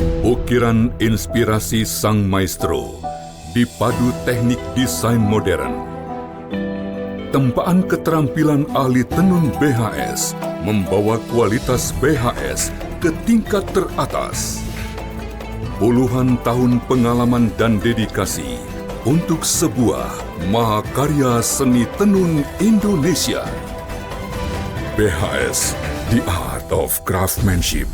Ukiran inspirasi sang maestro dipadu teknik desain modern. Tempaan keterampilan ahli tenun BHS membawa kualitas BHS ke tingkat teratas. Puluhan tahun pengalaman dan dedikasi untuk sebuah mahakarya seni tenun Indonesia. BHS, The Art of Craftsmanship.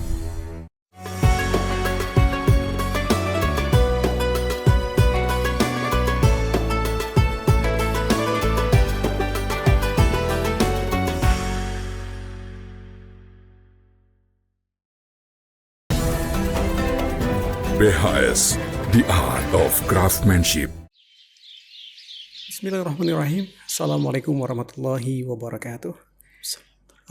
BHS, The Art of Craftsmanship. Bismillahirrahmanirrahim. Assalamualaikum warahmatullahi wabarakatuh.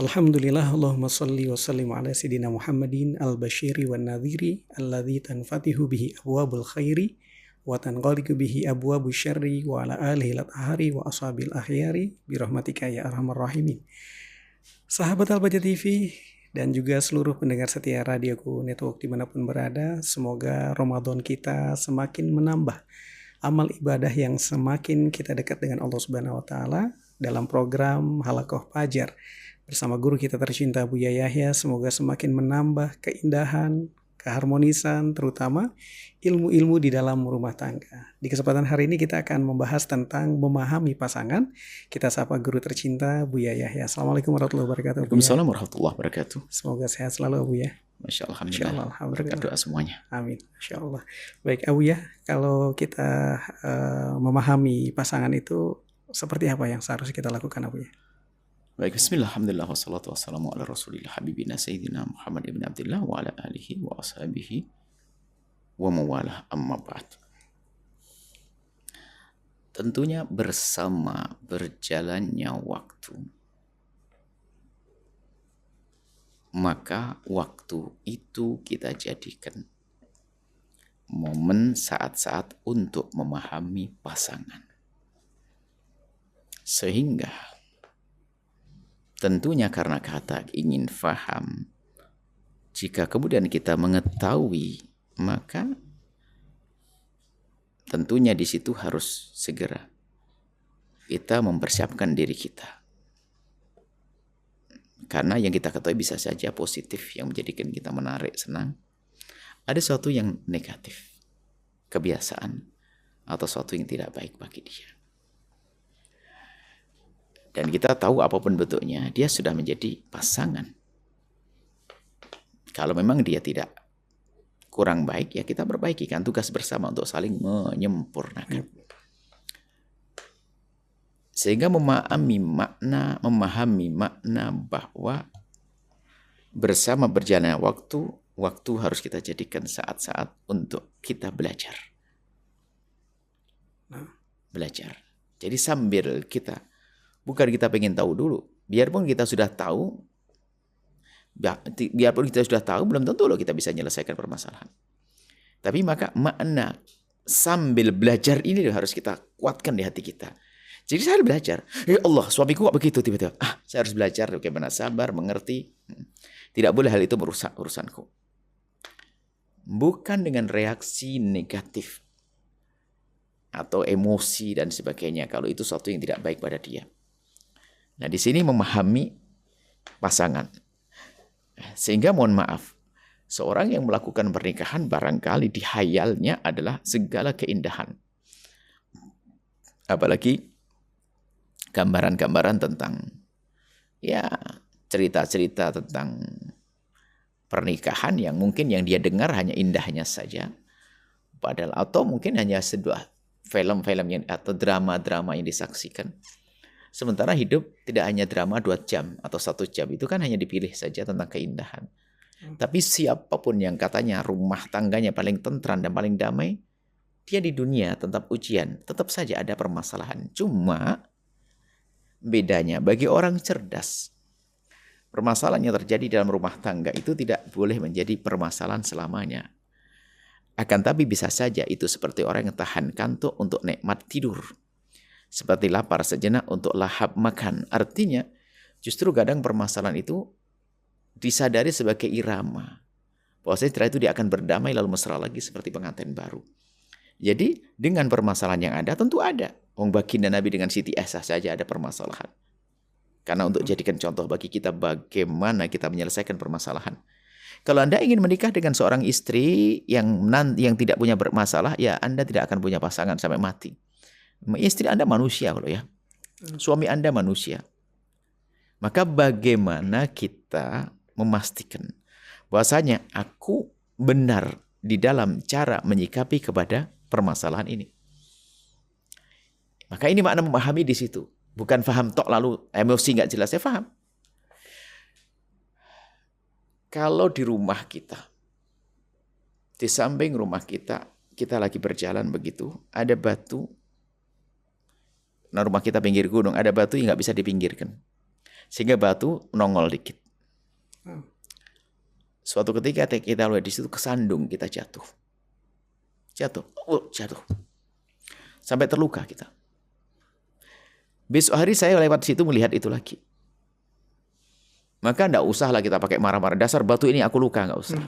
Alhamdulillah, Allahumma salli wa sallim ala Sayyidina Muhammadin al-Bashiri wa nadhiri alladhi tanfatihu bihi abwabul khairi wa tanqaliku bihi abwabu syarri wa ala alihi latahari wa ashabil ahyari birahmatika ya arhamar rahimin. Sahabat Al-Baja TV dan juga seluruh pendengar setia Radioku Network dimanapun berada, semoga Ramadan kita semakin menambah amal ibadah yang semakin kita dekat dengan Allah Subhanahu wa Ta'ala dalam program Halaqah Fajar bersama guru kita tercinta Buya Yahya. Semoga semakin menambah keindahan, keharmonisan, terutama ilmu-ilmu di dalam rumah tangga. Di kesempatan hari ini kita akan membahas tentang memahami pasangan. Kita sapa guru tercinta Buya Yahya. Assalamualaikum warahmatullahi wabarakatuh. Waalaikumsalam warahmatullahi wabarakatuh. Semoga sehat selalu Abu ya. Masya Allah, alhamdulillah. Berkat doa semuanya. Amin. Masya Allah. Baik Abu ya, kalau kita memahami pasangan itu seperti apa yang seharusnya kita lakukan Abu ya? Baik, bismillah, alhamdulillah, wassalatu wassalamu ala rasulillah habibina sayyidina Muhammad ibn Abdullah wa ala alihi wa ashabihi wa mawalah amma ba'd. Tentunya bersama berjalannya waktu, maka waktu itu kita jadikan momen saat-saat untuk memahami pasangan. Sehingga tentunya karena kata ingin faham, jika kemudian kita mengetahui, maka tentunya di situ harus segera kita mempersiapkan diri kita. Karena yang kita ketahui bisa saja positif yang menjadikan kita menarik, senang. Ada sesuatu yang negatif, kebiasaan, atau sesuatu yang tidak baik bagi dia. Dan kita tahu apapun bentuknya, dia sudah menjadi pasangan. Kalau memang dia tidak kurang baik, ya kita perbaikikan, tugas bersama untuk saling menyempurnakan. Sehingga memahami makna bahwa bersama berjalannya waktu harus kita jadikan saat-saat untuk kita belajar. Belajar. Jadi sambil kita, bukan kita pengen tahu dulu. Biarpun kita sudah tahu, belum tentu loh kita bisa menyelesaikan permasalahan. Tapi maka makna sambil belajar ini harus kita kuatkan di hati kita. Jadi saya harus belajar. Ya Allah, suamiku kok begitu tiba-tiba. Saya harus belajar bagaimana sabar, mengerti. Tidak boleh hal itu merusak urusanku. Bukan dengan reaksi negatif atau emosi dan sebagainya. Kalau itu sesuatu yang tidak baik pada dia. Nah, di sini memahami pasangan. Sehingga mohon maaf, seorang yang melakukan pernikahan barangkali di hayalnya adalah segala keindahan. Apalagi gambaran-gambaran tentang ya cerita-cerita tentang pernikahan yang mungkin yang dia dengar hanya indahnya saja. Padahal atau mungkin hanya sebuah film-film atau drama-drama yang disaksikan. Sementara hidup tidak hanya drama 2 jam atau 1 jam. Itu kan hanya dipilih saja tentang keindahan. Tapi siapapun yang katanya rumah tangganya paling tentram dan paling damai, dia di dunia tetap ujian. Tetap saja ada permasalahan. Cuma bedanya bagi orang cerdas, permasalahan yang terjadi dalam rumah tangga itu tidak boleh menjadi permasalahan selamanya. Akan tapi bisa saja itu seperti orang yang tahan kantuk untuk nikmat tidur. Seperti lapar sejenak untuk lahap makan. Artinya justru kadang permasalahan itu disadari sebagai irama. Bahwasanya setelah itu dia akan berdamai lalu mesra lagi seperti pengantin baru. Jadi dengan permasalahan yang ada tentu ada. Wong baginda Nabi dengan Siti Aisyah saja ada permasalahan. Karena untuk jadikan contoh bagi kita bagaimana kita menyelesaikan permasalahan. Kalau Anda ingin menikah dengan seorang istri yang tidak punya bermasalah, ya Anda tidak akan punya pasangan sampai mati. Istri Anda manusia loh ya. Suami Anda manusia. Maka bagaimana kita memastikan bahwasanya aku benar di dalam cara menyikapi kepada permasalahan ini. Maka ini makna memahami di situ. Bukan faham tok lalu emosi nggak jelas. Saya paham. Kalau di rumah kita, di samping rumah kita lagi berjalan begitu, ada batu. Nah rumah kita pinggir gunung, ada batu yang nggak bisa dipinggirkan. Sehingga batu nongol dikit. Suatu ketika kita lihat di situ kesandung, kita jatuh. Jatuh. Sampai terluka kita. Besok hari saya lewat situ melihat itu lagi. Maka enggak usahlah kita pakai marah-marah. Dasar batu ini aku luka, enggak usah.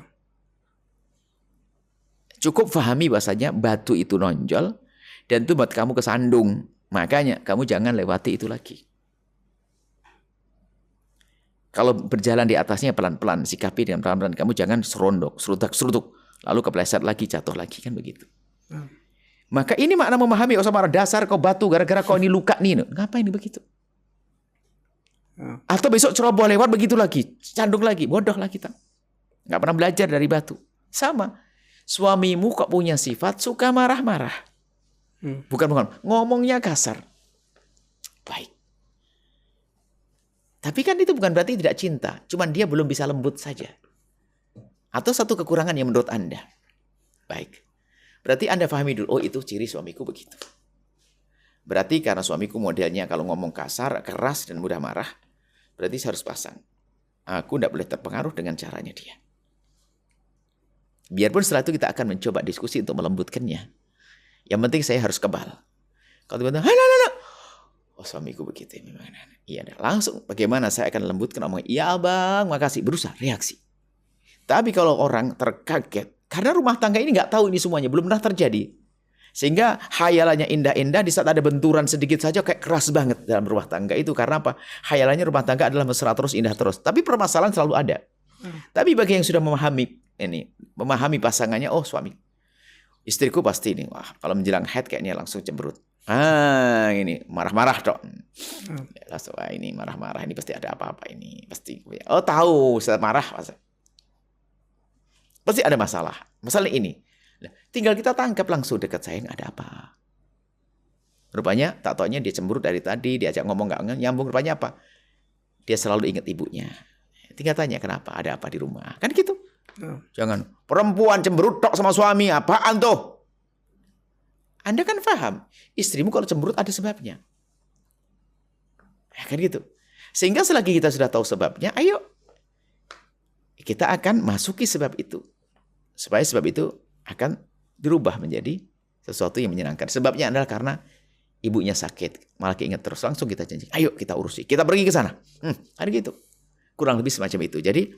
Cukup pahami bahasanya batu itu nonjol dan itu buat kamu kesandung. Makanya kamu jangan lewati itu lagi. Kalau berjalan di atasnya pelan-pelan, sikapi dengan pelan-pelan. Kamu jangan serondok, serutuk, lalu kepleset lagi, jatuh lagi, kan begitu. Maka ini makna memahami, usah marah, dasar kau batu, gara-gara kau ini luka nih. Ngapain ini begitu? Atau besok ceroboh lewat begitu lagi, candung lagi, bodoh lah kita. Nggak pernah belajar dari batu. Sama, suamimu kok punya sifat suka marah-marah. Bukan, ngomongnya kasar. Baik. Tapi kan itu bukan berarti tidak cinta. Cuman dia belum bisa lembut saja. Atau satu kekurangan yang menurut Anda. Baik. Berarti Anda pahami dulu, oh itu ciri suamiku begitu. Berarti karena suamiku modelnya kalau ngomong kasar, keras, dan mudah marah, berarti saya harus pasang. Aku tidak boleh terpengaruh dengan caranya dia. Biarpun setelah itu kita akan mencoba diskusi untuk melembutkannya. Yang penting saya harus kebal. Kalau tiba-tiba, oh suamiku begitu ini. Iya, langsung bagaimana saya akan lembutkan omong. Iya abang, makasih. Berusaha reaksi. Tapi kalau orang terkaget, karena rumah tangga ini nggak tahu ini semuanya, belum pernah terjadi. Sehingga hayalannya indah-indah, di saat ada benturan sedikit saja kayak keras banget dalam rumah tangga itu. Karena apa? Hayalannya rumah tangga adalah mesra terus, indah terus. Tapi permasalahan selalu ada. Tapi bagi yang sudah memahami pasangannya, oh suami, istriku pasti ini, wah kalau menjelang haid kayaknya langsung cemberut. Ini marah-marah dok. Langsung ini marah-marah, ini pasti ada apa-apa ini. Pasti. Oh tahu, saya marah. Pasti ada masalah. Masalah ini. Tinggal kita tangkap langsung dekat saya, ada apa. Rupanya, tak taunya dia cemberut dari tadi, diajak ngomong nggak nyambung. Rupanya apa? Dia selalu ingat ibunya. Tinggal tanya kenapa, ada apa di rumah. Kan gitu. Jangan, perempuan cemberut tok sama suami, apaan tuh? Anda kan paham, istrimu kalau cemberut ada sebabnya. Ya kan gitu. Sehingga selagi kita sudah tahu sebabnya, ayo. Kita akan masuki sebab itu. Supaya sebab itu akan dirubah menjadi sesuatu yang menyenangkan. Sebabnya adalah karena ibunya sakit. Malah keinget terus. Langsung kita janji. Ayo kita urusi. Kita pergi ke sana. Ada gitu. Kurang lebih semacam itu. Jadi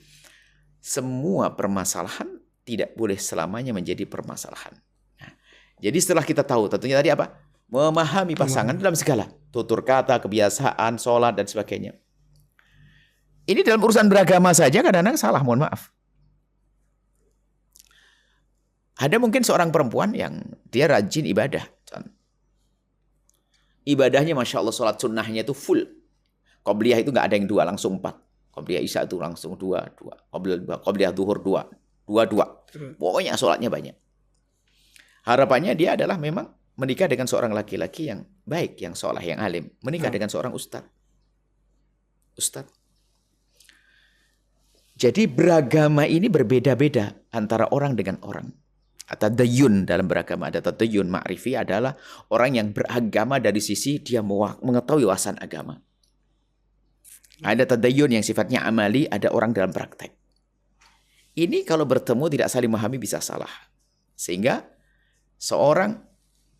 semua permasalahan tidak boleh selamanya menjadi permasalahan. Nah, jadi setelah kita tahu. Tentunya tadi apa? Memahami pasangan dalam segala. Tutur kata, kebiasaan, sholat, dan sebagainya. Ini dalam urusan beragama saja kadang-kadang salah. Mohon maaf. Ada mungkin seorang perempuan yang dia rajin ibadah. Ibadahnya Masya Allah, sholat sunnahnya itu full. Qobliyah itu nggak ada yang 2, langsung 4. Qobliyah Isya itu langsung 2. Qobliyah Duhur 2. Pokoknya sholatnya banyak. Harapannya dia adalah memang menikah dengan seorang laki-laki yang baik, yang soleh, yang alim. Menikah dengan seorang ustadz. Jadi beragama ini berbeda-beda antara orang dengan orang. Tadayun dalam beragama ada tadayun ma'rifi adalah orang yang beragama dari sisi dia mengetahui wawasan agama. Ada tadayun yang sifatnya amali, ada orang dalam praktek. Ini kalau bertemu tidak saling memahami bisa salah. Sehingga seorang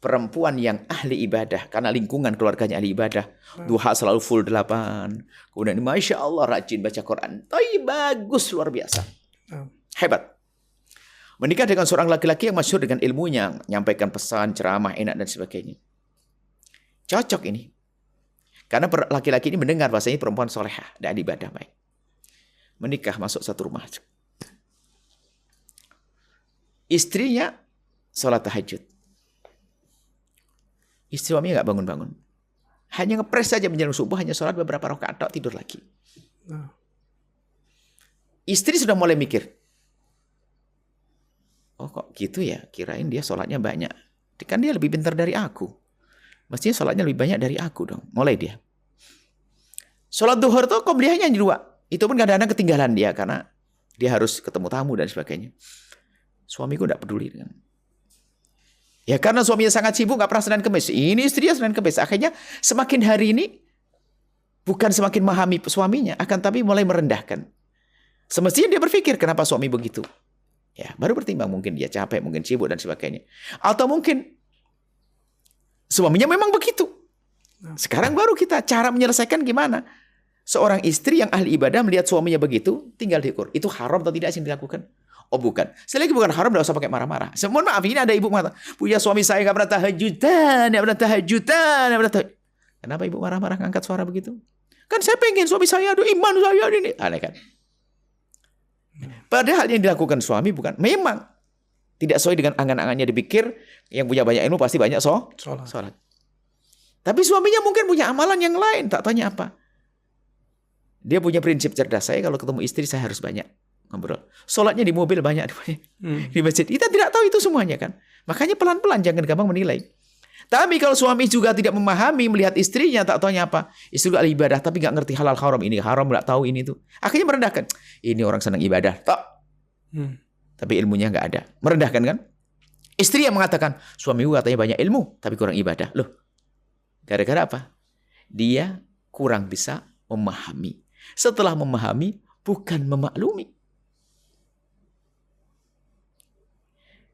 perempuan yang ahli ibadah, karena lingkungan keluarganya ahli ibadah, duha selalu full 8. Kemudian Masya Allah rajin baca Quran. Tapi bagus, luar biasa. Hebat. Menikah dengan seorang laki-laki yang masyhur dengan ilmunya, menyampaikan pesan, ceramah, enak dan sebagainya. Cocok ini. Karena laki-laki ini mendengar bahasanya perempuan solehah dan ibadah baik. Menikah masuk satu rumah. Istrinya sholat tahajud. Istri suaminya nggak bangun-bangun. Hanya ngepres saja menjelang subuh, hanya sholat beberapa rakaat, tidur lagi. Istri sudah mulai mikir, oh kok gitu ya, kirain dia sholatnya banyak. Kan dia lebih pintar dari aku. Mestinya sholatnya lebih banyak dari aku dong. Mulai dia. Sholat duhur tuh qobliyahnya hanya 2. Itu pun kadang-kadang ketinggalan dia karena dia harus ketemu tamu dan sebagainya. Suamiku tidak peduli dengan. Ya karena suaminya sangat sibuk, gak pernah Senin Kemis. Ini istrinya Senin Kemis. Akhirnya semakin hari ini bukan semakin memahami suaminya, akan tapi mulai merendahkan. Semestinya dia berpikir kenapa suami begitu. Ya, baru bertimbang mungkin dia capek, mungkin sibuk dan sebagainya. Atau mungkin suaminya memang begitu. Sekarang baru kita cara menyelesaikan gimana. Seorang istri yang ahli ibadah melihat suaminya begitu, tinggal diukur. Itu haram atau tidak sih yang dilakukan? Oh bukan. Selagi bukan haram, tidak usah pakai marah-marah. Mohon maaf, ini ada ibu mengatakan, punya suami saya nggak pernah tahajudan, nggak pernah tahajudan, nggak pernah tahajudan. Kenapa ibu marah-marah ngangkat suara begitu? Kan saya pengen suami saya, aduh iman saya ini. Aneh kan? Padahal yang dilakukan suami bukan, memang tidak sesuai dengan angan-angannya dipikir, yang punya banyak ilmu pasti banyak sholat. Tapi suaminya mungkin punya amalan yang lain, tak tanya apa. Dia punya prinsip cerdas, saya kalau ketemu istri saya harus banyak ngobrol. Sholatnya di mobil banyak di masjid. Kita tidak tahu itu semuanya kan. Makanya pelan-pelan, jangan gampang menilai. Tapi kalau suami juga tidak memahami, melihat istrinya tak tanya apa. Istri ahli ibadah tapi nggak ngerti halal haram, ini haram nggak tahu ini tuh. Akhirnya merendahkan. Ini orang senang ibadah, tak. Tapi ilmunya nggak ada. Merendahkan kan? Istri yang mengatakan, suamiku katanya banyak ilmu tapi kurang ibadah. Loh, gara-gara apa? Dia kurang bisa memahami. Setelah memahami, bukan memaklumi.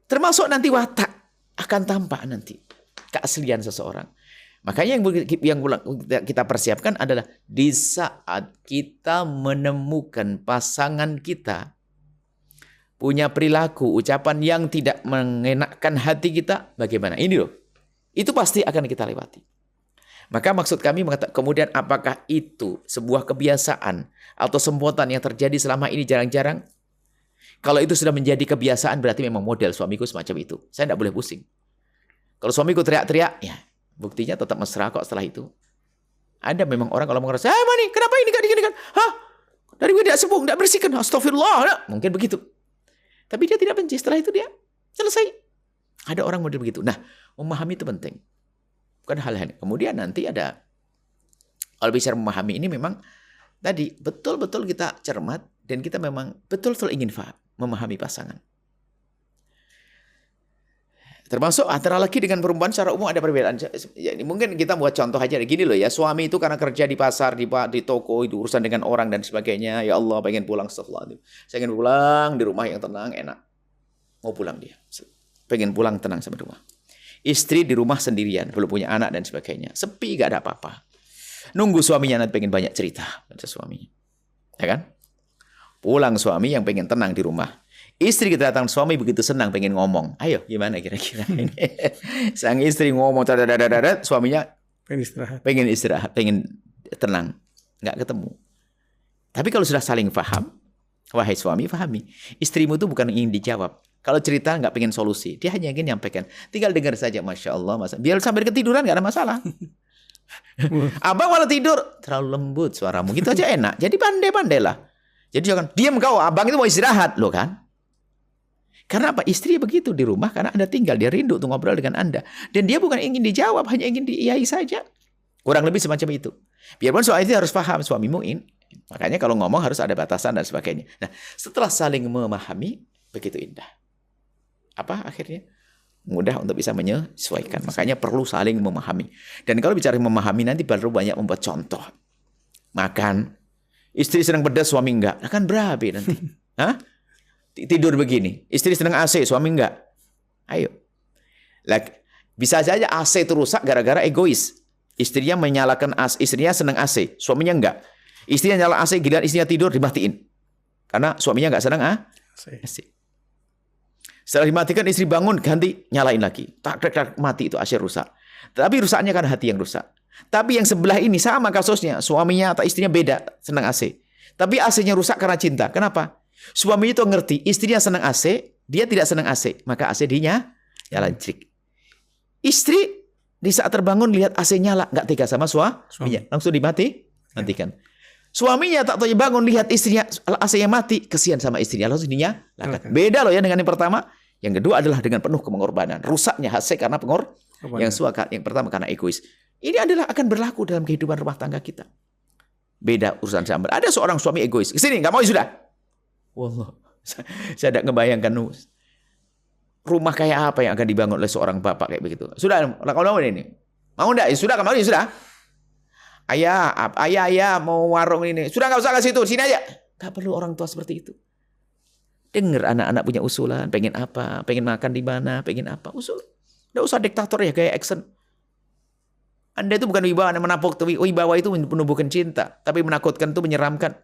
Termasuk nanti watak akan tampak nanti keaslian seseorang. Makanya yang kita persiapkan adalah di saat kita menemukan pasangan kita punya perilaku, ucapan yang tidak mengenakkan hati kita, bagaimana? Ini loh. Itu pasti akan kita lewati. Maka maksud kami mengatakan, kemudian apakah itu sebuah kebiasaan atau sembotan yang terjadi selama ini jarang-jarang? Kalau itu sudah menjadi kebiasaan, berarti memang model suamiku semacam itu. Saya tidak boleh pusing. Kalau suamiku teriak-teriak, ya buktinya tetap mesra kok setelah itu. Ada memang orang kalau mengerasa, nih, kenapa ini gak diginikan? Hah? Dari gue tidak sembuh, tidak bersihkan. Astagfirullah. Nah, mungkin begitu. Tapi dia tidak benci. Setelah itu dia selesai. Ada orang model begitu. Nah, memahami itu penting. Bukan hal-hal. Kemudian nanti ada, kalau bicara memahami ini memang tadi betul-betul kita cermat dan kita memang betul-betul ingin memahami pasangan. Termasuk antara laki dengan perempuan secara umum ada perbedaan. Ya, mungkin kita buat contoh aja. Gini loh ya, suami itu karena kerja di pasar, di toko, itu urusan dengan orang dan sebagainya. Ya Allah, pengen pulang setelah itu. Saya ingin pulang di rumah yang tenang, enak. Mau pulang dia. Pengen pulang tenang sama rumah. Istri di rumah sendirian, belum punya anak dan sebagainya. Sepi, gak ada apa-apa. Nunggu suaminya nanti pengen banyak cerita. Kata suaminya. Ya kan? Pulang suami yang pengen tenang di rumah. Istri kedatangan suami begitu senang pengen ngomong. Ayo gimana kira-kira ini? Sang istri ngomong, suaminya pengen istirahat, pengen tenang. Nggak ketemu. Tapi kalau sudah saling paham, wahai suami pahami. Istrimu itu bukan ingin dijawab. Kalau cerita nggak pengen solusi. Dia hanya ingin nyampaikan. Tinggal dengar saja. Masya Allah. Biar sampai ketiduran nggak ada masalah. Abang malah tidur. Terlalu lembut suaramu. Gitu aja enak. Jadi pandai-pandailah. Jadi jangan, diam kau, abang itu mau istirahat. Loh kan? Karena apa? Istri begitu di rumah karena Anda tinggal. Dia rindu untuk ngobrol dengan Anda. Dan dia bukan ingin dijawab, hanya ingin diiyai saja. Kurang lebih semacam itu. Biarpun soal itu harus paham, suamimu ini. Makanya kalau ngomong harus ada batasan dan sebagainya. Nah, setelah saling memahami, begitu indah. Apa akhirnya? Mudah untuk bisa menyesuaikan. Makanya perlu saling memahami. Dan kalau bicara memahami, nanti baru banyak membuat contoh. Makan. Istri senang pedas, suami enggak. Akan berabe nanti. Hah? Tidur begini. Istri senang AC, suami enggak. Ayo. Bisa saja AC itu rusak gara-gara egois. Istrinya menyalakan AC. Istrinya senang AC, suaminya enggak. Istrinya nyala AC, giliran istrinya tidur, dimatiin. Karena suaminya enggak senang AC. Setelah dimatikan istri bangun, ganti, nyalain lagi. Tak, mati itu AC rusak. Tapi rusaknya kan hati yang rusak. Tapi yang sebelah ini sama kasusnya. Suaminya atau istrinya beda, senang AC. Tapi AC-nya rusak karena cinta. Kenapa? Suaminya itu ngerti, istrinya senang AC, dia tidak senang AC. Maka AC dia nyala jrik. Istri di saat terbangun lihat AC nyala, nggak tega sama suaminya. Langsung matikan. Suaminya tak tahu bangun lihat istrinya AC-nya mati, kesian sama istrinya, langsung dinyalakan. Beda loh ya dengan yang pertama. Yang kedua adalah dengan penuh pengorbanan. Rusaknya AC karena yang pertama karena egois. Ini adalah akan berlaku dalam kehidupan rumah tangga kita. Beda urusan sambar. Ada seorang suami egois. Kesini nggak mau ya sudah. Wallah, saya tidak ngebayangkan rumah kayak apa yang akan dibangun oleh seorang bapak kayak begitu. Sudah, kalau mau ini. Mau enggak? Ya sudah, kemarin ya sudah. Ayah mau warung ini. Sudah nggak usah ke situ, sini aja. Nggak perlu orang tua seperti itu. Dengar anak-anak punya usulan, pengen apa, pengen makan di mana, pengen apa, usul. Nggak usah diktator ya kayak Exxon. Anda itu bukan wibawa, Anda menapuk. Wibawa itu menumbuhkan cinta, tapi menakutkan itu menyeramkan.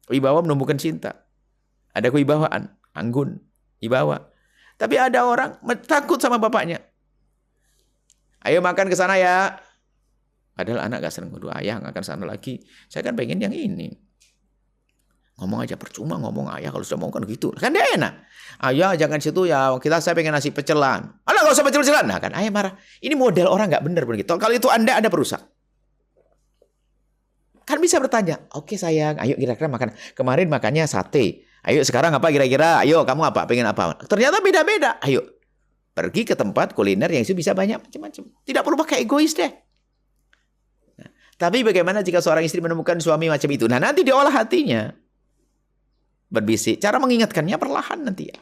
Wibawa menumbuhkan cinta. Ada kewibawaan, anggun, wibawa. Tapi ada orang takut sama bapaknya. Ayo makan ke sana ya. Padahal anak gak senang. Waduh, ayah gak akan sana lagi. Saya kan pengen yang ini. Ngomong aja percuma ngomong ayah kalau sudah mau kan gitu. Kan dia enak. Ayah jangan situ ya. Saya pengen nasi pecelan. Alah gak usah pecel-pecelan. Nah kan ayah marah. Ini model orang gak benar begitu. Kalau itu Anda perusak. Kan bisa bertanya. Oke sayang, ayo kira-kira makan. Kemarin makannya sate. Ayo sekarang apa kira-kira? Ayo kamu apa? Pengen apa? Ternyata beda-beda. Ayo. Pergi ke tempat kuliner yang itu bisa banyak macam-macam. Tidak perlu pakai egois deh. Tapi bagaimana jika seorang istri menemukan suami macam itu? Nah nanti diolah hatinya. Berbisik. Cara mengingatkannya perlahan nanti ya.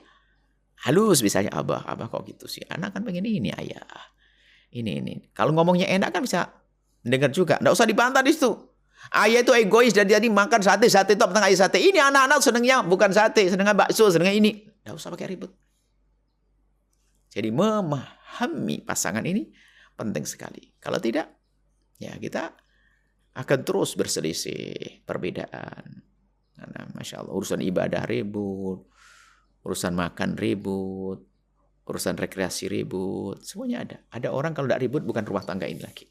Halus misalnya, abah kok gitu sih. Anak kan pengen ini ayah. Ini. Kalau ngomongnya enak kan bisa mendengar juga. Nggak usah dibantah di situ. Ayah itu egois dan jadi makan sate top tengah ayah sate. Ini anak-anak senangnya bukan sate, senangnya bakso, senangnya ini. Nggak usah pakai ribut. Jadi memahami pasangan ini penting sekali. Kalau tidak, ya kita akan terus berselisih perbedaan. Nah, Masya Allah, urusan ibadah ribut, urusan makan ribut, urusan rekreasi ribut, semuanya ada. Ada orang kalau tidak ribut bukan rumah tangga ini lagi.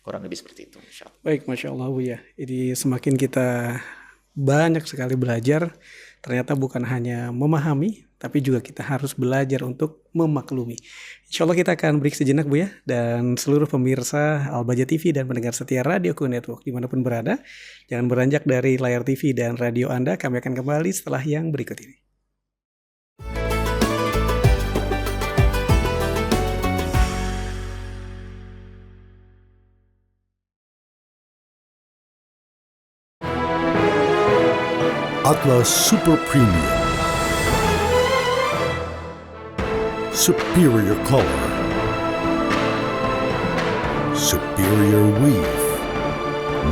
Kurang lebih seperti itu. Masya Allah. Baik, Masya Allah Bu ya. Jadi semakin kita banyak sekali belajar, ternyata bukan hanya memahami, tapi juga kita harus belajar untuk memaklumi. Insya Allah kita akan break sejenak Bu ya. Dan seluruh pemirsa Al-Baja TV dan pendengar setia Radioku Network dimanapun berada, jangan beranjak dari layar TV dan radio Anda. Kami akan kembali setelah yang berikut ini. Atlas Super Premium. Superior color. Superior weave.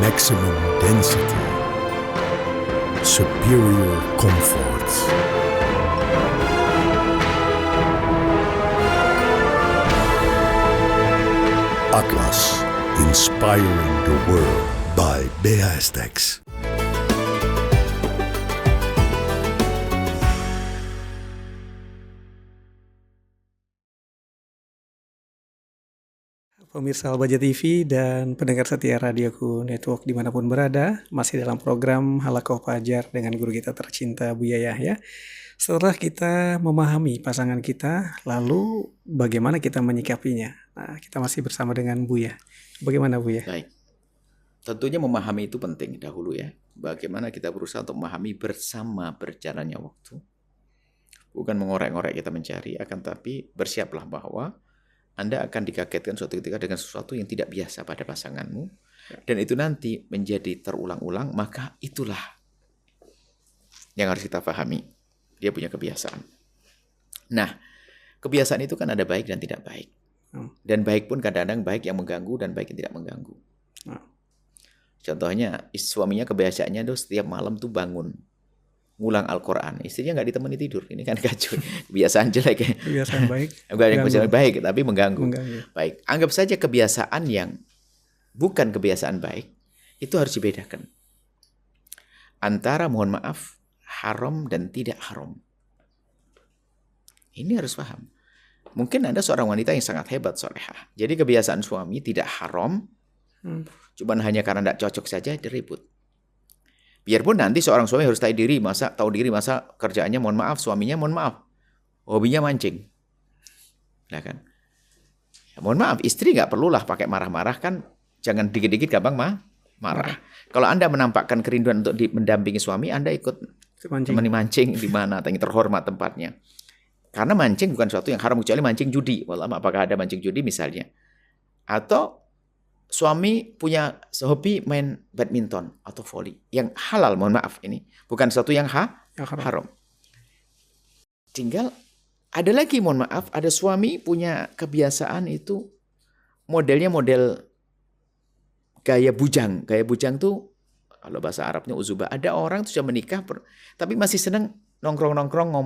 Maximum density. Superior comfort. Atlas, inspiring the world by BHStex. Pemirsa Al-Baja TV dan pendengar setia Radioku Network dimanapun berada, masih dalam program Halaqah Fajar dengan guru kita tercinta Buya Yahya. Setelah kita memahami pasangan kita, lalu bagaimana kita menyikapinya? Nah, kita masih bersama dengan Buya. Bagaimana Buya? Baik. Tentunya memahami itu penting dahulu ya. Bagaimana kita berusaha untuk memahami bersama berjalannya waktu. Bukan mengorek-ngorek kita mencari, akan tapi bersiaplah bahwa Anda akan dikagetkan suatu ketika dengan sesuatu yang tidak biasa pada pasanganmu. Dan itu nanti menjadi terulang-ulang, maka itulah yang harus kita pahami. Dia punya kebiasaan. Nah, kebiasaan itu kan ada baik dan tidak baik. Dan baik pun kadang-kadang baik yang mengganggu dan baik yang tidak mengganggu. Contohnya, suaminya kebiasaannya tuh setiap malam tuh bangun. Ngulang Al-Quran. Istrinya nggak ditemani tidur. Ini kan kacau. Kebiasaan jelek ya. Kebiasaan baik. Kebiasaan baik, tapi mengganggu. Mengganggu. Baik. Anggap saja kebiasaan yang bukan kebiasaan baik, itu harus dibedakan. Antara, mohon maaf, haram dan tidak haram. Ini harus paham. Mungkin Anda seorang wanita yang sangat hebat, solehah. Jadi kebiasaan suami tidak haram, cuman hanya karena tidak cocok saja diribut. Biarpun nanti seorang suami harus tahu diri, masa kerjaannya mohon maaf, suaminya mohon maaf, hobinya mancing. Nah kan? Ya, mohon maaf, istri nggak perlulah pakai marah-marah kan, jangan dikit-dikit gampang marah. Kalau Anda menampakkan kerinduan untuk mendampingi suami, Anda ikut temani mancing di mana, yang terhormat tempatnya. Karena mancing bukan sesuatu yang haram, kecuali mancing judi. Walau apakah ada mancing judi misalnya. Atau suami punya hobi main badminton atau volley. Yang halal, mohon maaf ini. Bukan sesuatu yang haram. Tinggal ada lagi, mohon maaf, ada suami punya kebiasaan itu modelnya model gaya bujang. Gaya bujang tuh, kalau bahasa Arabnya uzubah. Ada orang tuh sudah menikah, tapi masih senang nongkrong-nongkrong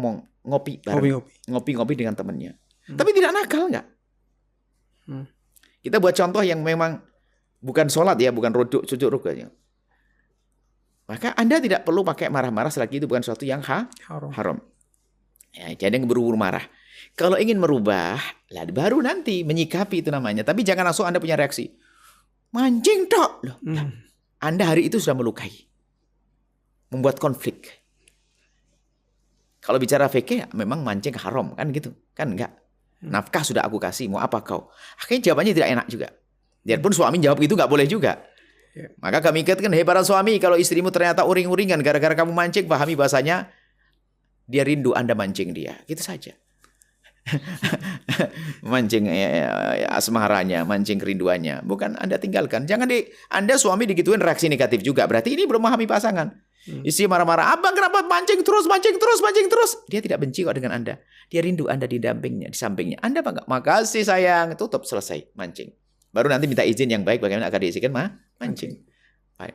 ngopi bareng. Ngopi-ngopi dengan temannya. Tapi tidak nakal nggak? Kita buat contoh yang memang bukan sholat ya, bukan sujud rukuknya. Maka Anda tidak perlu pakai marah-marah selagi itu bukan sesuatu yang haram. Ya, jangan buru-buru marah. Kalau ingin merubah, lah baru nanti menyikapi itu namanya. Tapi jangan langsung Anda punya reaksi. Mancing tok. Loh. Anda hari itu sudah melukai. Membuat konflik. Kalau bicara fikih, memang mancing haram. Kan gitu. Kan enggak. Nafkah sudah aku kasih, mau apa kau? Akhirnya jawabannya tidak enak juga. Biarpun suami jawab itu nggak boleh juga. Maka kami ingatkan, hei para suami, kalau istrimu ternyata uring-uringan gara-gara kamu mancing, pahami bahasanya dia rindu Anda mancing dia. Gitu saja. Mancing asmaranya, mancing kerinduannya. Bukan Anda tinggalkan. Jangan Anda suami digituin reaksi negatif juga. Berarti ini belum memahami pasangan. Istri marah-marah, abang kenapa mancing terus. Dia tidak benci kok dengan Anda. Dia rindu Anda di dampingnya, di sampingnya. Anda apa enggak? Makasih sayang. Tutup, selesai mancing. Baru nanti minta izin yang baik bagaimana akan diizinkan mancing.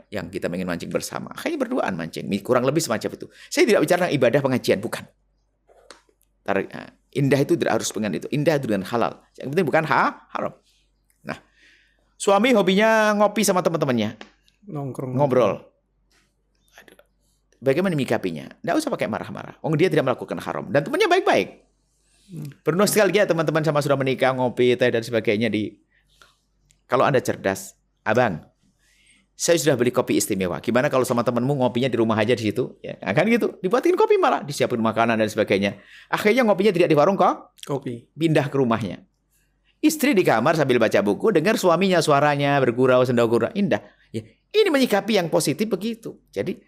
Yang kita ingin mancing bersama. Akhirnya berduaan mancing. Kurang lebih semacam itu. Saya tidak bicara tentang ibadah pengajian, bukan. Indah itu tidak harus dengan itu. Indah itu dengan halal. Yang penting bukan haram. Nah, suami hobinya ngopi sama teman-temannya. Ngobrol. Bagaimana menyikapinya? Tidak usah pakai marah-marah. Dia tidak melakukan haram. Dan temannya baik-baik. Bernostalgia teman-teman sama sudah menikah, ngopi, teh, dan sebagainya Kalau Anda cerdas, abang, saya sudah beli kopi istimewa. Gimana kalau sama temanmu ngopinya di rumah aja di situ? Ya, kan gitu. Dibuatin kopi malah, disiapin makanan dan sebagainya. Akhirnya ngopinya tidak di warung kopi. Pindah ke rumahnya. Istri di kamar sambil baca buku, dengar suaminya suaranya bergurau sendagura. Indah. Ya, ini menyikapi yang positif begitu. Jadi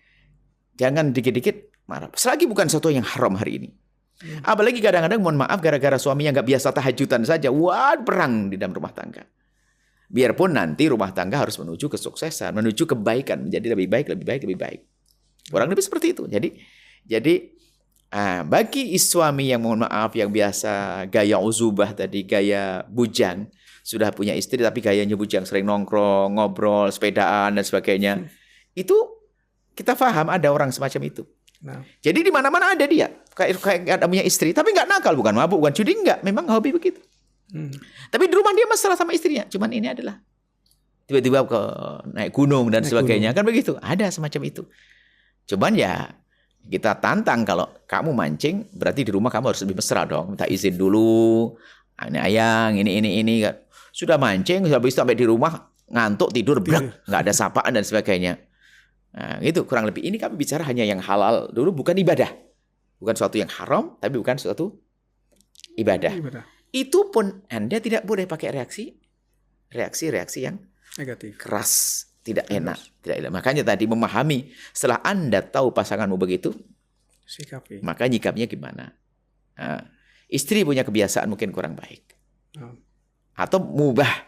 jangan dikit-dikit marah. Selagi bukan sesuatu yang haram hari ini. Apalagi kadang-kadang mohon maaf gara-gara suaminya nggak biasa tahajudan saja. Wah, perang di dalam rumah tangga. Biarpun nanti rumah tangga harus menuju kesuksesan, menuju kebaikan, menjadi lebih baik. Kurang lebih seperti itu. Jadi bagi suami yang mohon maaf yang biasa gaya uzubah tadi, gaya bujang, sudah punya istri tapi gayanya bujang, sering nongkrong, ngobrol, sepedaan dan sebagainya. Itu kita paham ada orang semacam itu. Nah. Jadi di mana-mana ada dia, kayak ada punya istri, tapi nggak nakal, bukan mabuk, bukan judi, nggak, memang hobi begitu. Tapi di rumah dia masalah sama istrinya. Cuman ini adalah tiba-tiba naik gunung dan sebagainya. Kan begitu. Ada semacam itu. Cuman ya kita tantang kalau kamu mancing berarti di rumah kamu harus lebih mesra dong. Minta izin dulu. Ini ayang, ini. Sudah mancing, habis itu sampai di rumah ngantuk, tidur, nggak ada sapaan dan sebagainya. Nah, itu kurang lebih. Ini kami bicara hanya yang halal dulu, bukan ibadah. Bukan sesuatu yang haram, tapi bukan sesuatu ibadah. Itu pun Anda tidak boleh pakai reaksi yang negatif, keras, tidak enak. Makanya tadi memahami, setelah Anda tahu pasanganmu begitu, maka nyikapnya gimana? Nah, istri punya kebiasaan mungkin kurang baik. Atau mubah.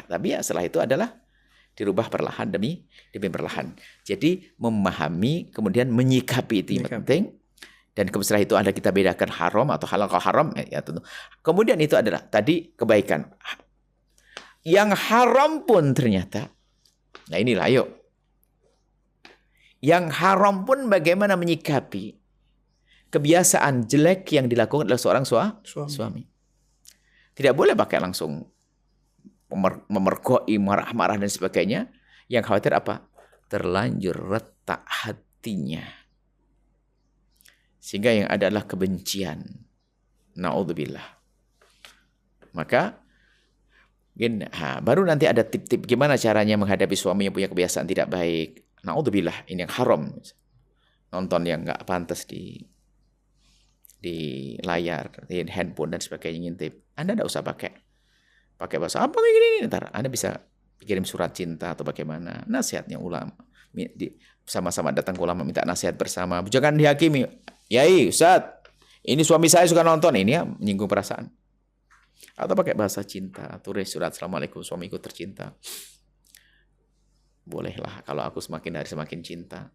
Tapi ya setelah itu adalah dirubah perlahan demi perlahan. Jadi memahami, kemudian menyikapi itu penting. Dan setelah itu ada kita bedakan haram atau halal. Kalau haram ya tentu. Kemudian itu adalah tadi kebaikan. Yang haram pun ternyata. Nah inilah yuk. Yang haram pun bagaimana menyikapi kebiasaan jelek yang dilakukan oleh seorang suami. Tidak boleh pakai langsung memergoi, marah-marah dan sebagainya. Yang khawatir apa? Terlanjur retak hatinya. Sehingga yang adalah kebencian, Na'udzubillah. Maka baru nanti ada tip-tip gimana caranya menghadapi suami yang punya kebiasaan tidak baik. Na'udzubillah, ini yang haram. Nonton yang nggak pantas di layar, di handphone dan sebagainya, ngintip. Anda nggak usah pakai bahasa apa kayak gini. Ntar Anda bisa kirim surat cinta atau bagaimana. Nasihatnya ulama. Sama-sama datang ke ulama minta nasihat bersama. Jangan dihakimi. Yai, Ustaz, ini suami saya suka nonton. Ini ya menyinggung perasaan. Atau pakai bahasa cinta. Tulis surat, Assalamualaikum suamiku tercinta. Bolehlah kalau aku semakin hari semakin cinta.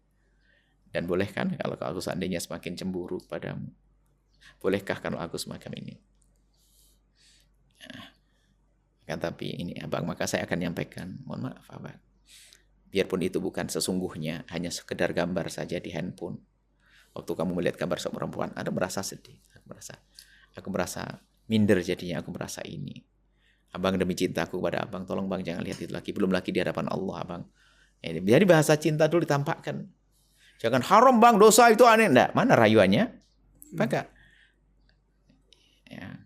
Dan boleh kan kalau aku seandainya semakin cemburu padamu. Bolehkah kalau aku semacam ini? Kan tapi ini abang, maka saya akan nyampaikan, mohon maaf abang, biarpun itu bukan sesungguhnya, hanya sekedar gambar saja di handphone. Waktu kamu melihat gambar seorang perempuan, Anda merasa sedih, aku merasa minder jadinya, aku merasa ini. Abang demi cintaku kepada abang, tolong bang jangan lihat itu lagi, belum lagi di hadapan Allah abang. Jadi bahasa cinta dulu ditampakkan. Jangan haram bang, dosa itu aneh. Enggak, mana rayuannya? Maka ya.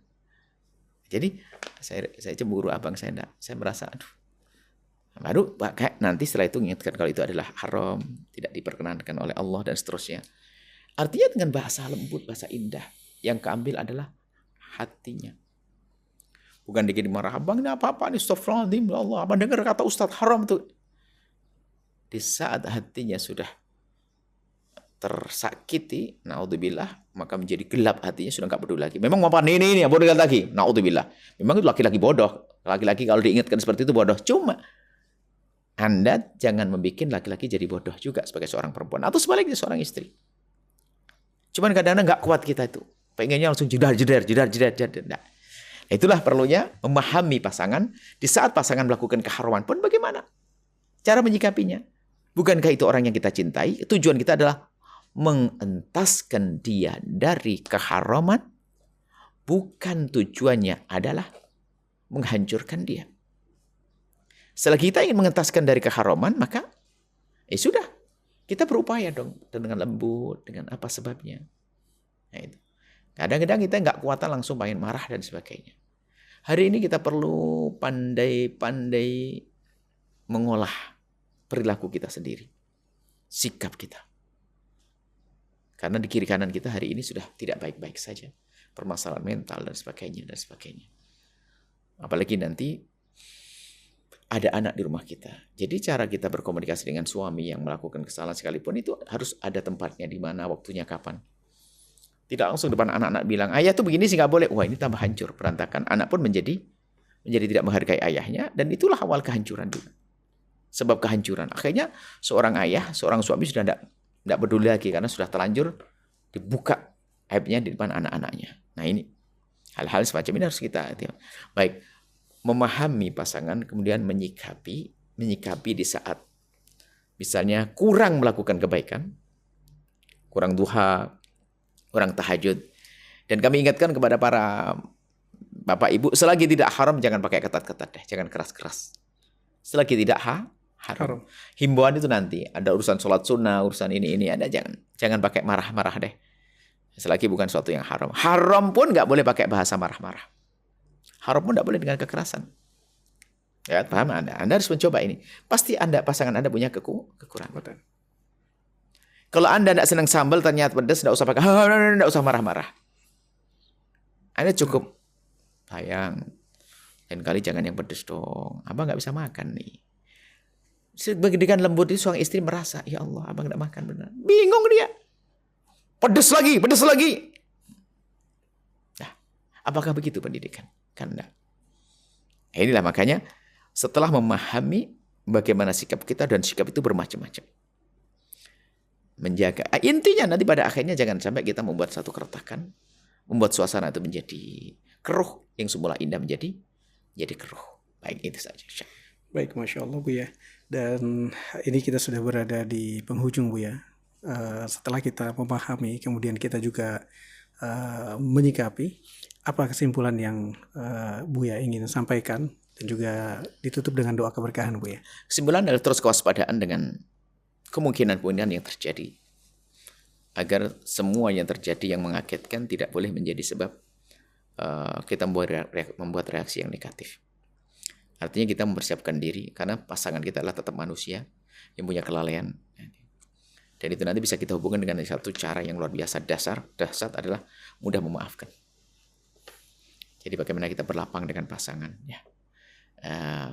Jadi saya cemburu abang saya enggak. Saya merasa aduh. Baru pakai nanti setelah itu ingatkan kalau itu adalah haram, tidak diperkenankan oleh Allah dan seterusnya. Artinya dengan bahasa lembut, bahasa indah, yang keambil adalah hatinya. Bukan dikirim marah, abang ini apa-apa nih, astagfirullahaladzim, ya Allah, abang dengar kata Ustadz haram tuh. Di saat hatinya sudah tersakiti, naudzubillah, maka menjadi gelap hatinya, sudah nggak peduli lagi. Memang apa ini bodoh lagi, naudzubillah. Memang itu laki-laki bodoh. Laki-laki kalau diingatkan seperti itu bodoh. Cuma Anda jangan membuat laki-laki jadi bodoh juga sebagai seorang perempuan atau sebaliknya seorang istri. Cuman kadang-kadang nggak kuat kita itu, pengennya langsung jedar. Nah, itulah perlunya memahami pasangan di saat pasangan melakukan keharaman pun bagaimana cara menyikapinya. Bukankah itu orang yang kita cintai? Tujuan kita adalah mengentaskan dia dari keharaman, bukan tujuannya adalah menghancurkan dia. Setelah kita ingin mengentaskan dari keharaman, maka sudah, kita berupaya dong dengan lembut, dengan apa sebabnya. Nah, itu. Kadang-kadang kita nggak kuatan langsung pengen marah dan sebagainya. Hari ini kita perlu pandai-pandai mengolah perilaku kita sendiri, sikap kita. Karena di kiri kanan kita hari ini sudah tidak baik-baik saja. Permasalahan mental dan sebagainya. Apalagi nanti ada anak di rumah kita. Jadi cara kita berkomunikasi dengan suami yang melakukan kesalahan sekalipun itu harus ada tempatnya, di mana, waktunya, kapan. Tidak langsung depan anak-anak bilang, ayah tuh begini sih nggak boleh. Wah, ini tambah hancur, berantakan. Anak pun menjadi tidak menghargai ayahnya, dan itulah awal kehancuran juga. Sebab kehancuran. Akhirnya seorang ayah, seorang suami sudah tidak peduli lagi karena sudah terlanjur dibuka aibnya di depan anak-anaknya. Nah ini hal-hal semacam ini harus kita baik memahami pasangan, kemudian menyikapi di saat misalnya kurang melakukan kebaikan, kurang duha, kurang tahajud. Dan kami ingatkan kepada para bapak ibu, selagi tidak haram jangan pakai ketat-ketat deh, jangan keras-keras. Selagi tidak haram. Himbauan itu nanti ada urusan sholat sunnah, urusan ini ada, jangan pakai marah-marah deh. Selagi bukan suatu yang haram. Haram pun nggak boleh pakai bahasa marah-marah. Haram pun nggak boleh dengan kekerasan. Ya, paham Anda? Anda harus mencoba ini. Pasti pasangan Anda punya kekurangan. Kalau Anda tidak senang sambal ternyata pedas, tidak usah pakai, tidak usah marah-marah. Anda cukup sayang. Dan kali jangan yang pedas dong. Abang nggak bisa makan nih. Dengan lembut itu seorang istri merasa, ya Allah, abang nggak makan benar. Bingung dia. Pedas lagi. Nah, apakah begitu pendidikan? Kan enggak. Inilah makanya setelah memahami bagaimana sikap kita, dan sikap itu bermacam-macam. Menjaga. Intinya nanti pada akhirnya jangan sampai kita membuat satu keretakan, membuat suasana itu menjadi keruh, yang semula indah menjadi keruh. Baik, itu saja. Baik, Masya Allah Bu ya. Dan ini kita sudah berada di penghujung Bu ya. Setelah kita memahami, kemudian kita juga menyikapi, apa kesimpulan yang Buya ingin sampaikan, dan juga ditutup dengan doa keberkahan Bu ya. Kesimpulan adalah terus kewaspadaan dengan kemungkinan-kemungkinan yang terjadi. Agar semua yang terjadi yang mengagetkan tidak boleh menjadi sebab kita membuat reaksi yang negatif. Artinya kita mempersiapkan diri, karena pasangan kita adalah tetap manusia yang punya kelalaian. Dan itu nanti bisa kita hubungkan dengan satu cara yang luar biasa dahsyat adalah mudah memaafkan. Jadi bagaimana kita berlapang dengan pasangan. Ya.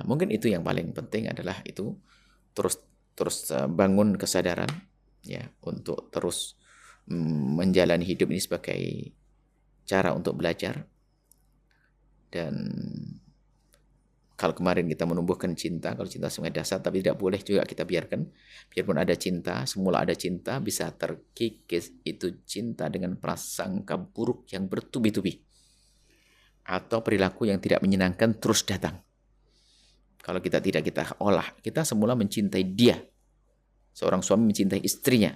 Mungkin itu yang paling penting adalah itu terus bangun kesadaran ya untuk terus menjalani hidup ini sebagai cara untuk belajar. Dan kalau kemarin kita menumbuhkan cinta, kalau cinta sebagai dasar, tapi tidak boleh juga kita biarkan. Biarpun ada cinta, semula ada cinta, bisa terkikis itu cinta dengan prasangka buruk yang bertubi-tubi. Atau perilaku yang tidak menyenangkan terus datang. Kalau kita olah, kita semula mencintai dia. Seorang suami mencintai istrinya.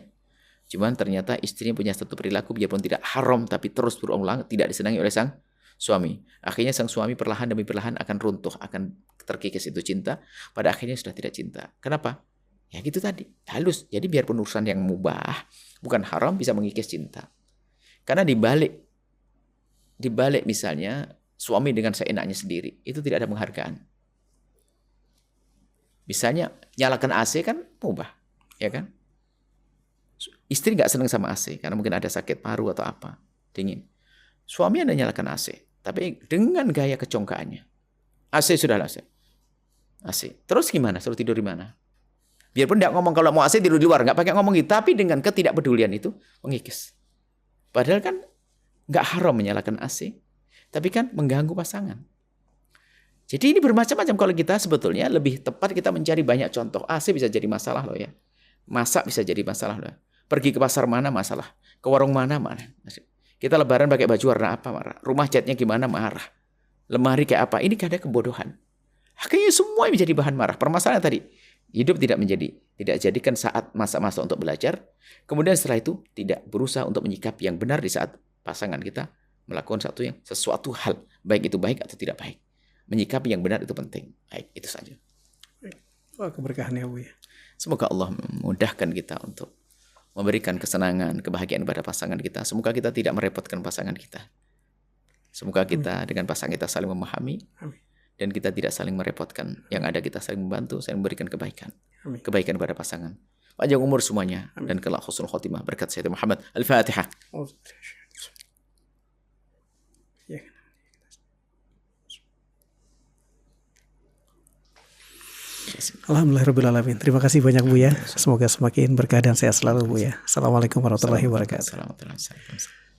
Cuman ternyata istrinya punya satu perilaku, biarpun tidak haram, tapi terus berulang, tidak disenangi oleh sang suami. Akhirnya sang suami perlahan demi perlahan akan runtuh, akan terkikis itu cinta. Pada akhirnya sudah tidak cinta. Kenapa? Ya gitu tadi, halus. Jadi biarpun urusan yang mubah, bukan haram, bisa mengikis cinta. Karena dibalik misalnya suami dengan seenaknya sendiri, itu tidak ada penghargaan. Misalnya nyalakan AC kan mubah, ya kan? Istri nggak senang sama AC karena mungkin ada sakit paru atau apa, dingin. Suami Anda nyalakan AC, tapi dengan gaya kecongkaannya. AC sudah AC. Terus gimana? Suruh tidur di mana? Biarpun tidak ngomong kalau mau AC tidur di luar, nggak pakai ngomong gitu, tapi dengan ketidakpedulian itu mengikis. Padahal kan nggak haram menyalakan AC, tapi kan mengganggu pasangan. Jadi ini bermacam-macam. Kalau kita sebetulnya lebih tepat kita mencari banyak contoh. AC bisa jadi masalah loh ya. Masak bisa jadi masalah loh. Pergi ke pasar mana masalah. Ke warung mana. Kita lebaran pakai baju warna apa marah. Rumah catnya gimana marah. Lemari kayak apa. Ini gak ada kebodohan. Akhirnya semua menjadi bahan marah. Permasalahan tadi. Hidup tidak jadikan saat masa-masa untuk belajar. Kemudian setelah itu tidak berusaha untuk menyikapi yang benar di saat pasangan kita melakukan sesuatu hal. Baik itu baik atau tidak baik. Menyikapi yang benar itu penting. Baik, itu saja. Wah, keberkahan ya Bu ya. Semoga Allah memudahkan kita untuk memberikan kesenangan, kebahagiaan kepada pasangan kita. Semoga kita tidak merepotkan pasangan kita. Semoga kita dengan pasangan kita saling memahami. Amin. Dan kita tidak saling merepotkan. Yang ada kita saling membantu, saling memberikan kebaikan. Amin. Kebaikan kepada pasangan. Panjang umur semuanya. Amin. Dan kelak husnul khotimah. Berkat Sayyidina Muhammad. Al-Fatihah. Alhamdulillahirrahmanirrahim. Terima kasih banyak Bu ya. Semoga semakin berkah dan sehat selalu Bu ya. Assalamualaikum warahmatullahi wabarakatuh.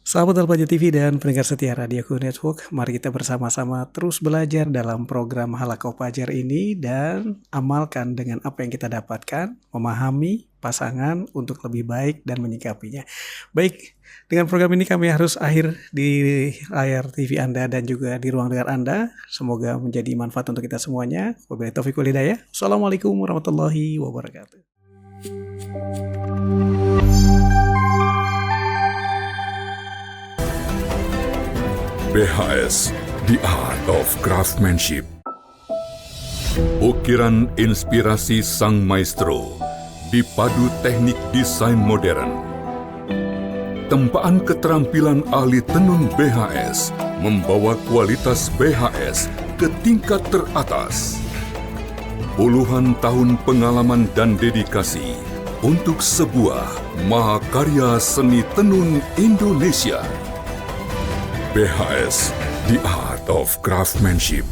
Sahabat Al-Fajr TV dan pendengar setia Radioku Network, mari kita bersama-sama terus belajar dalam program Halaqah Fajar ini dan amalkan dengan apa yang kita dapatkan, memahami pasangan untuk lebih baik dan menyikapinya. Baik, dengan program ini kami harus akhir di layar TV Anda dan juga di ruang dengar Anda. Semoga menjadi manfaat untuk kita semuanya. Wabillahi taufiq wal hidayah. Assalamualaikum warahmatullahi wabarakatuh. BHS, The Art of Craftsmanship. Ukiran inspirasi sang maestro dipadu teknik desain modern. Tempaan keterampilan ahli tenun BHS membawa kualitas BHS ke tingkat teratas. Puluhan tahun pengalaman dan dedikasi untuk sebuah mahakarya seni tenun Indonesia. BHS, The Art of Craftsmanship.